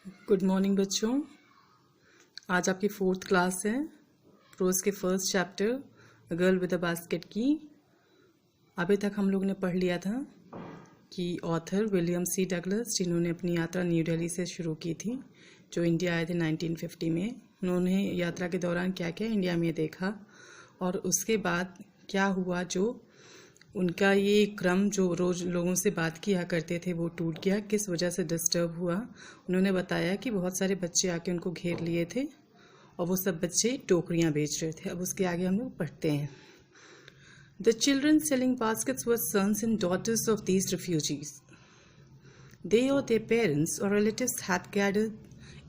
Good morning बच्चों। आज आपकी 4th क्लास है। प्रोज के first chapter girl with a basket की। अभी तक हम लोग ने पढ़ लिया था कि ऑथर विलियम सी डगलस, जिन्होंने अपनी यात्रा न्यू दिल्ली से शुरू की थी, जो इंडिया आए थे 1950 में। उन्होंने यात्रा के दौरान क्या क्या इंडिया में देखा और उसके बाद क्या हुआ, जो उनका ये क्रम जो रोज़ लोगों से बात किया करते थे वो टूट गया, किस वजह से डिस्टर्ब हुआ। उन्होंने बताया कि बहुत सारे बच्चे आके उनको घेर लिए थे और वो सब बच्चे टोकरियां बेच रहे थे। अब उसके आगे हम लोग पढ़ते हैं। The children selling baskets were sons and daughters of these refugees. They or their parents or relatives had gathered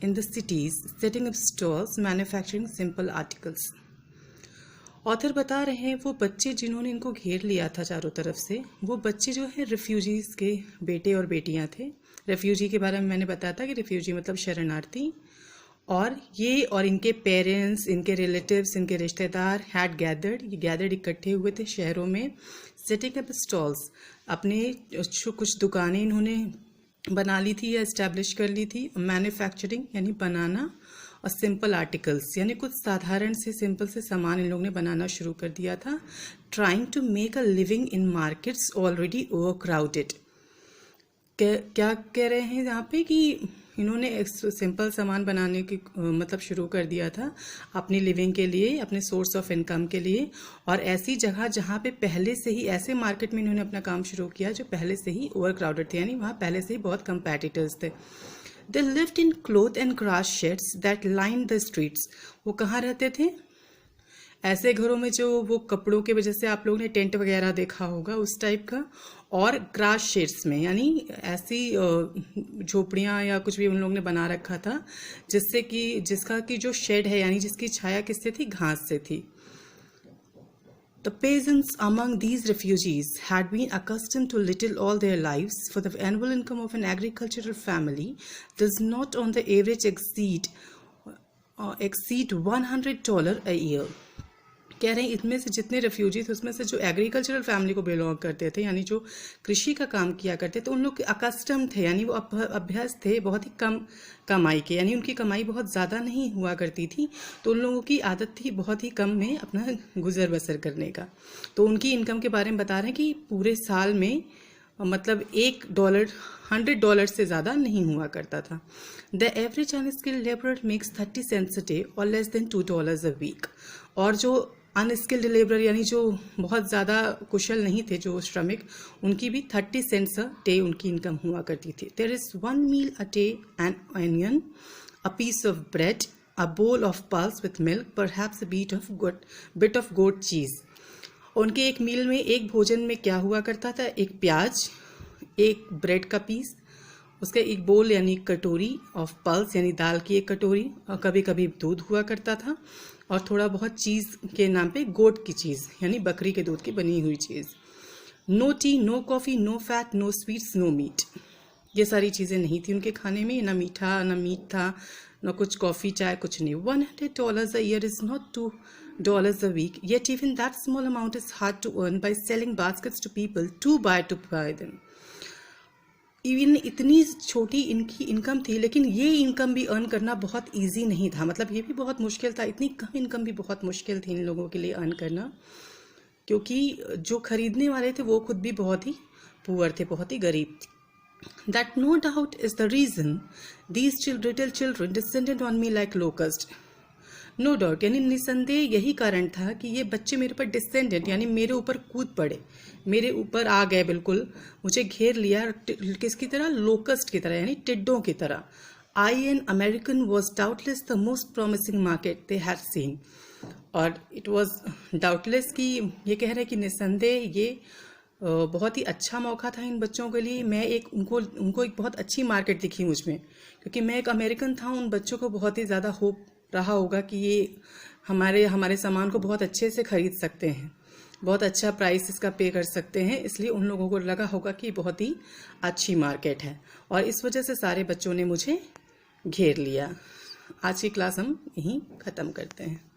in the cities, setting up stores, manufacturing simple articles. Author बता रहे हैं वो बच्चे जिन्होंने इनको घेर लिया था चारों तरफ से, वो बच्चे जो है रिफ्यूजीज़ के बेटे और बेटियां थे। रिफ्यूजी के बारे में मैंने बताया था कि रिफ्यूजी मतलब शरणार्थी। और ये और इनके पेरेंट्स, इनके रिलेटिव्स, इनके रिश्तेदार हैड गैदर्ड इकट्ठे हुए थे शहरों में। सेटिंग अप स्टॉल्स, अपने कुछ दुकानें इन्होंने बना ली थी या इस्टेब्लिश कर ली थी। मैन्युफैक्चरिंग यानी बनाना, और सिंपल आर्टिकल्स यानी कुछ साधारण से सिंपल से सामान इन लोगों ने बनाना शुरू कर दिया था। Trying to make a living in markets already overcrowded. क्या कह रहे हैं यहाँ पे कि इन्होंने सिंपल सामान बनाने की मतलब शुरू कर दिया था अपनी लिविंग के लिए, अपने सोर्स ऑफ इनकम के लिए। और ऐसी जगह जहाँ पे पहले से ही, ऐसे मार्केट में इन्होंने अपना काम शुरू किया जो पहले से ही ओवर क्राउडेड थे, यानी वहाँ पहले से ही बहुत कंपेटिटर्स थे। They lived in cloth and grass sheds that lined the streets. वो कहाँ रहते थे? ऐसे घरों में जो वो कपड़ों के वजह से आप लोगों ने टेंट वगैरह देखा होगा उस टाइप का, और ग्रास शेड्स में यानी ऐसी झोपड़ियाँ या कुछ भी उन लोगों ने बना रखा था जिसका कि जो शेड है यानी जिसकी छाया किससे थी? घास से थी। The peasants among these refugees had been accustomed to little all their lives, for the annual income of an agricultural family does not on the average exceed $100 a year. कह रहे हैं इनमें से जितने रिफ्यूजी थे उसमें से जो एग्रीकल्चरल फैमिली को बिलोंग करते थे, यानी जो कृषि का काम किया करते थे, उन लोग अकस्टम थे, यानी वो अभ्यस्त थे बहुत ही कम कमाई के, यानी उनकी कमाई बहुत ज़्यादा नहीं हुआ करती थी, तो उन लोगों की आदत थी बहुत ही कम में अपना गुजर बसर करने का। तो उनकी इनकम के बारे में बता रहे हैं कि पूरे साल में मतलब $100 से ज़्यादा नहीं हुआ करता था। The average unskilled labourer makes 30 cents a day और लेस देन $2 a week। और जो अनस्किल्ड लेबर यानी जो बहुत ज़्यादा कुशल नहीं थे, जो श्रमिक, उनकी भी 30 cents a day उनकी इनकम हुआ करती थी। There is 1 meal a day, an onion, a piece of bread, a bowl of pulse with milk, perhaps a bit of goat cheese। उनके एक मील में, एक भोजन में क्या हुआ करता था? एक प्याज, एक ब्रेड का पीस, उसका एक बोल यानी कटोरी ऑफ पल्स यानी दाल की एक कटोरी, और कभी कभी दूध हुआ करता था, और थोड़ा बहुत चीज़ के नाम पे गोट की चीज़ यानी बकरी के दूध की बनी हुई चीज़। No tea, no coffee, no fat, no sweets, no meat. ये सारी चीज़ें नहीं थी उनके खाने में, ना मीठा ना मीट था, ना कुछ कॉफ़ी चाय, कुछ नहीं। $100 a year is not $2 a week, yet even that small amount is hard to earn by selling baskets to people to buy them। Even इतनी छोटी इनकी इनकम थी, लेकिन ये इनकम भी अर्न करना बहुत इजी नहीं था, मतलब ये भी बहुत मुश्किल था। इतनी कम इनकम भी बहुत मुश्किल थी इन लोगों के लिए अर्न करना, क्योंकि जो खरीदने वाले थे वो खुद भी बहुत ही पुअर थे, बहुत ही गरीब थे। That no doubt is the reason these little children descended on me like locusts. No doubt यानी निसंदेह यही कारण था कि ये बच्चे मेरे ऊपर डिसेंडेंट यानी मेरे ऊपर कूद पड़े, मेरे ऊपर आ गए, बिल्कुल मुझे घेर लिया। किसकी तरह? लोकस्ट की तरह, यानी टिड्डों की तरह। I, an American, was doubtless the most promising market they had seen। और it was doubtless कि ये कह रहे हैं कि निसंदेह ये बहुत ही अच्छा मौका था इन बच्चों के लिए। मैं उनको एक बहुत अच्छी मार्केट दिखी मुझ में, क्योंकि मैं एक अमेरिकन था। उन बच्चों को बहुत ही ज़्यादा होप रहा होगा कि ये हमारे सामान को बहुत अच्छे से खरीद सकते हैं, बहुत अच्छा प्राइस इसका पे कर सकते हैं, इसलिए उन लोगों को लगा होगा कि बहुत ही अच्छी मार्केट है, और इस वजह से सारे बच्चों ने मुझे घेर लिया। आज की क्लास हम यहीं ख़त्म करते हैं।